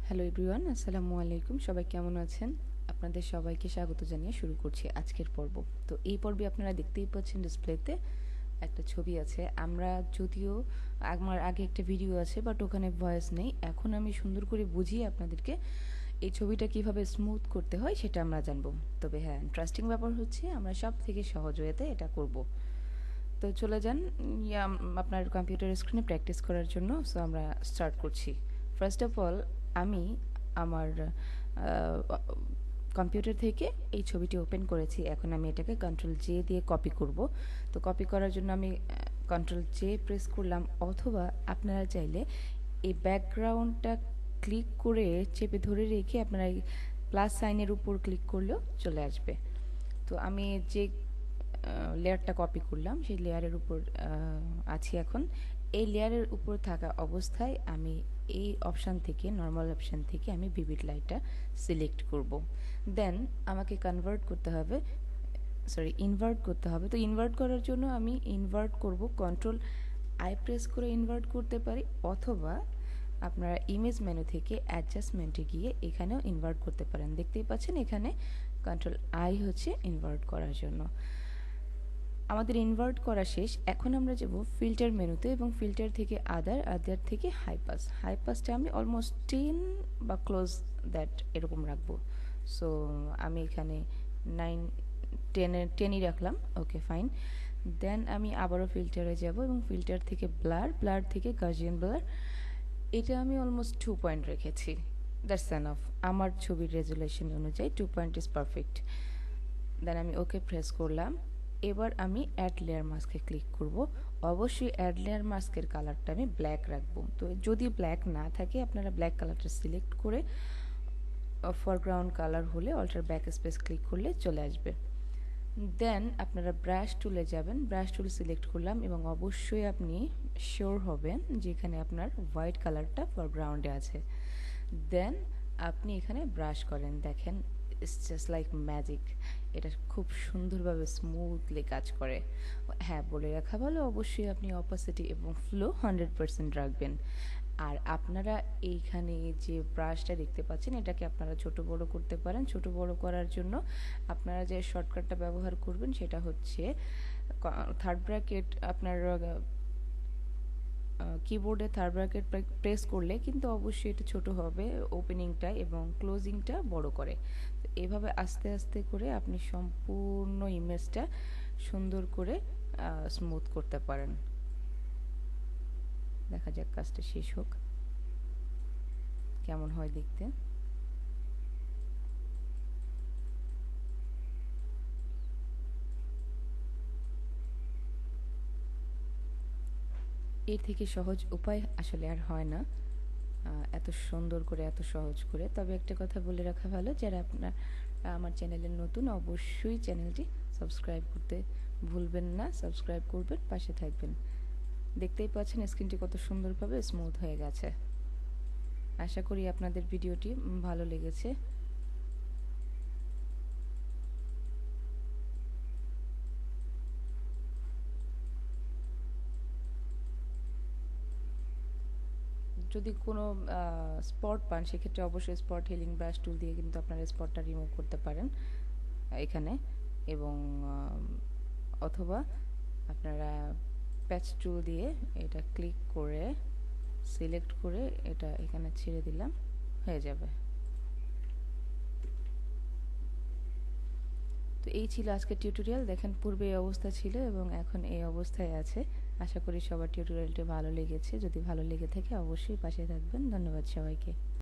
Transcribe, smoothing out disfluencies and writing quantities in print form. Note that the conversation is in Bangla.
হ্যালো এভরিওয়ান, আসসালামু আলাইকুম। সবাই কেমন আছেন? আপনাদের সবাইকে স্বাগত জানিয়ে শুরু করছি আজকের পর্ব। তো এই পর্বে আপনারা দেখতেই পাচ্ছেন ডিসপ্লেতে একটা ছবি আছে। আমরা যদিও আমার আগে একটা ভিডিও আছে, বাট ওখানে ভয়েস নেই। এখন আমি সুন্দর করে বুঝিয়ে আপনাদেরকে এই ছবিটা কিভাবে স্মুথ করতে হয় সেটা আমরা জানবো। তবে হ্যাঁ, ইন্টারেস্টিং ব্যাপার হচ্ছে আমরা সব থেকে সহজ ওয়েতে এটা করব। তো চলে যান আপনার কম্পিউটার স্ক্রিনে প্র্যাকটিস করার জন্য। সো আমরা স্টার্ট করছি। ফার্স্ট অফ অল আমি আমার কম্পিউটার থেকে এই ছবিটি ওপেন করেছি। এখন আমি এটাকে কন্ট্রোল জে দিয়ে কপি করব। তো কপি করার জন্য আমি কন্ট্রোল জে প্রেস করলাম, অথবা আপনারা চাইলে এই ব্যাকগ্রাউন্ডটা ক্লিক করে চেপে ধরে রেখে আপনারা এই প্লাস সাইনের উপর ক্লিক করলেও চলে আসবে। তো আমি যে লেয়ারটা কপি করলাম সেই লেয়ারের উপর আছি এখন। এই লেয়ারের উপর থাকা অবস্থায় আমি এই অপশান থেকে, নর্মাল অপশান থেকে আমি ভিভিড লাইটটা সিলেক্ট করব। দেন আমাকে ইনভার্ট করতে হবে। তো ইনভার্ট করার জন্য আমি ইনভার্ট করব, কন্ট্রোল আই প্রেস করে ইনভার্ট করতে পারি, অথবা আপনারা ইমেজ মেনু থেকে অ্যাডজাস্টমেন্টে গিয়ে এখানেও ইনভার্ট করতে পারেন। দেখতেই পাচ্ছেন এখানে কন্ট্রোল আই হচ্ছে ইনভার্ট করার জন্য। আমাদের ইনভার্ট করা শেষ। এখন আমরা যাব ফিল্টার মেনুতে, এবং ফিল্টার থেকে আদার থেকে হাই পাসটা আমি অলমোস্ট 10 বা ক্লোজ দ্যাট এরকম রাখবো। সো আমি এখানে 10ই রাখলাম। ওকে, ফাইন। দেন আমি আবারও ফিল্টারে যাব, এবং ফিল্টার থেকে ব্লার থেকে গাউসিয়ান ব্লার, এটা আমি অলমোস্ট 2 পয়েন্ট রেখেছি। That's enough. আমার ছবির রেজুলেশন অনুযায়ী 2 পয়েন্ট ইজ পারফেক্ট। দেন আমি ওকে প্রেস করলাম। এবার আমি অ্যাড লেয়ার মাস্কে ক্লিক করব। অবশ্যই অ্যাড লেয়ার মাস্কের কালারটা আমি ব্ল্যাক রাখবো। তো যদি ব্ল্যাক না থাকে আপনারা ব্ল্যাক কালারটা সিলেক্ট করে ফরগ্রাউন্ড কালার হলে অল্টার ব্যাক স্পেস ক্লিক করলে চলে আসবে। দেন আপনারা ব্রাশ টুলে যাবেন, ব্রাশ টুল সিলেক্ট করলাম, এবং অবশ্যই আপনি শিওর হবেন যেখানে আপনার হোয়াইট কালারটা ফরগ্রাউন্ডে আছে। দেন আপনি এখানে ব্রাশ করেন, দেখেন ইটস জাস্ট লাইক ম্যাজিক। এটা খুব সুন্দরভাবে স্মুথলি কাজ করে। হ্যাঁ, বলে রাখা ভালো, অবশ্যই আপনি অপাসিটি এবং ফ্লো 100% রাখবেন। আর আপনারা এইখানে যে ব্রাশটা দেখতে পাচ্ছেন, এটাকে আপনারা ছোট বড় করতে পারেন। ছোট বড় করার জন্য আপনারা যে শর্টকাটটা ব্যবহার করবেন সেটা হচ্ছে থার্ড ব্র্যাকেট। আপনার কিবোর্ডে থার্ড ব্র্যাকেট প্রেস করলে কিন্তু অবশ্যই এটা ছোট হবে ওপেনিংটা, এবং ক্লোজিংটা বড় করে। তো এভাবে আস্তে আস্তে করে আপনি সম্পূর্ণ ইমেজটা সুন্দর করে স্মুথ করতে পারেন। দেখা যাক কাজটা শেষ হোক, কেমন হয় দেখতে। এর থেকে সহজ উপায় আসলে আর হয় না, এত সুন্দর করে, এত সহজ করে। তবে একটা কথা বলে রাখা ভালো, যারা আপনার আমার চ্যানেলের নতুন, অবশ্যই চ্যানেলটি সাবস্ক্রাইব করতে ভুলবেন না। সাবস্ক্রাইব করবেন, পাশে থাকবেন। দেখতেই পাচ্ছেন স্ক্রিনটি কত সুন্দরভাবে স্মুথ হয়ে গেছে। আশা করি আপনাদের ভিডিওটি ভালো লেগেছে। যদি কোনো স্পট পান সেক্ষেত্রে অবশ্যই স্পট হিলিং ব্রাশ টুল দিয়ে কিন্তু আপনারা স্পটটা রিমুভ করতে পারেন এখানে, এবং অথবা আপনারা প্যাচ টুল দিয়ে এটা ক্লিক করে সিলেক্ট করে এটা এখানে ছেড়ে দিলাম, হয়ে যাবে। তো এই ছিল আজকের টিউটোরিয়াল। দেখেন পূর্বে এই অবস্থা ছিল এবং এখন এই অবস্থায় আছে। আশা করি সবার টিউটোরিয়ালটি ভালো লেগেছে। যদি ভালো লেগে থাকে অবশ্যই পাশে থাকবেন। ধন্যবাদ সবাইকে।